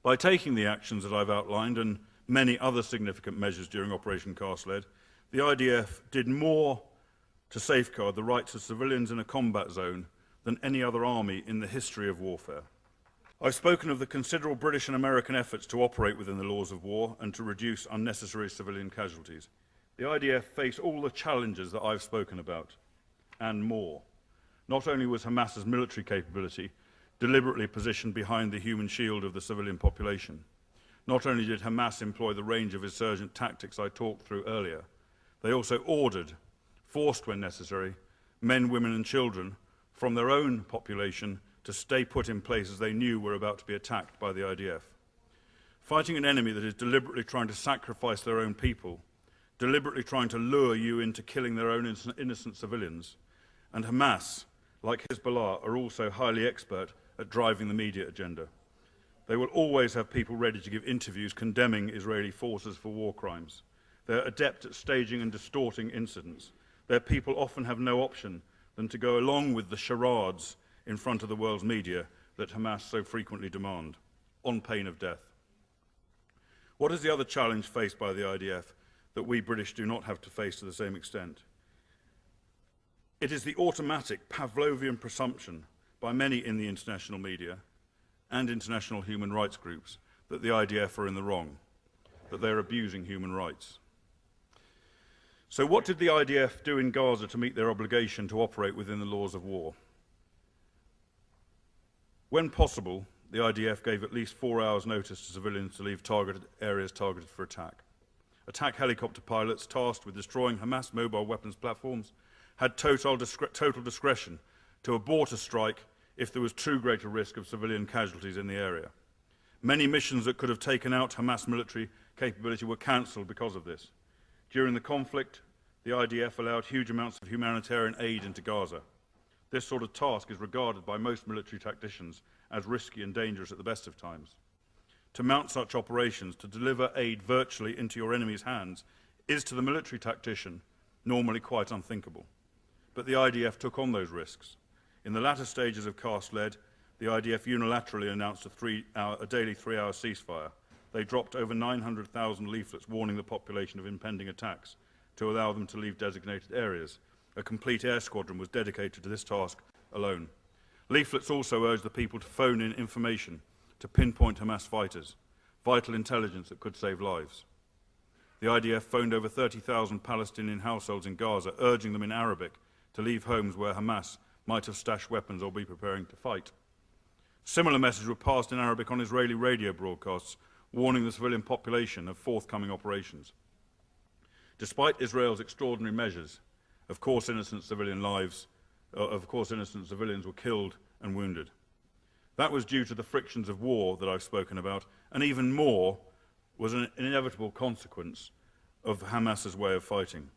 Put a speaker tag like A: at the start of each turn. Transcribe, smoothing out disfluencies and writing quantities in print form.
A: By taking the actions that I've outlined and many other significant measures during Operation Cast Lead, the IDF did more to safeguard the rights of civilians in a combat zone than any other army in the history of warfare. I've spoken of the considerable British and American efforts to operate within the laws of war and to reduce unnecessary civilian casualties. The IDF faced all the challenges that I've spoken about, and more. Not only was Hamas's military capability deliberately positioned behind the human shield of the civilian population, not only did Hamas employ the range of insurgent tactics I talked through earlier, they also ordered, forced when necessary, men, women and children from their own population to stay put in places they knew were about to be attacked by the IDF. Fighting an enemy that is deliberately trying to sacrifice their own people, deliberately trying to lure you into killing their own innocent civilians, and Hamas, like Hezbollah, are also highly expert at driving the media agenda. They will always have people ready to give interviews condemning Israeli forces for war crimes. They're adept at staging and distorting incidents. Their people often have no option than to go along with the charades in front of the world's media that Hamas so frequently demand, on pain of death. What is the other challenge faced by the IDF that we British do not have to face to the same extent? It is the automatic Pavlovian presumption by many in the international media and international human rights groups that the IDF are in the wrong, that they're abusing human rights. So what did the IDF do in Gaza to meet their obligation to operate within the laws of war? When possible, the IDF gave at least 4 hours' notice to civilians to leave areas targeted for attack. Attack helicopter pilots tasked with destroying Hamas mobile weapons platforms had total discretion to abort a strike if there was too great a risk of civilian casualties in the area. Many missions that could have taken out Hamas military capability were cancelled because of this. During the conflict, the IDF allowed huge amounts of humanitarian aid into Gaza. This sort of task is regarded by most military tacticians as risky and dangerous at the best of times. To mount such operations, to deliver aid virtually into your enemy's hands, is to the military tactician normally quite unthinkable. But the IDF took on those risks. In the latter stages of Cast Lead, the IDF unilaterally announced a daily 3-hour ceasefire. They dropped over 900,000 leaflets warning the population of impending attacks to allow them to leave designated areas. A complete air squadron was dedicated to this task alone. Leaflets also urged the people to phone in information to pinpoint Hamas fighters, vital intelligence that could save lives. The IDF phoned over 30,000 Palestinian households in Gaza, urging them in Arabic to leave homes where Hamas might have stashed weapons or be preparing to fight. Similar messages were passed in Arabic on Israeli radio broadcasts, warning the civilian population of forthcoming operations. Despite Israel's extraordinary measures, of course innocent civilians were killed and wounded. That was due to the frictions of war that I've spoken about, and even more was an inevitable consequence of Hamas's way of fighting.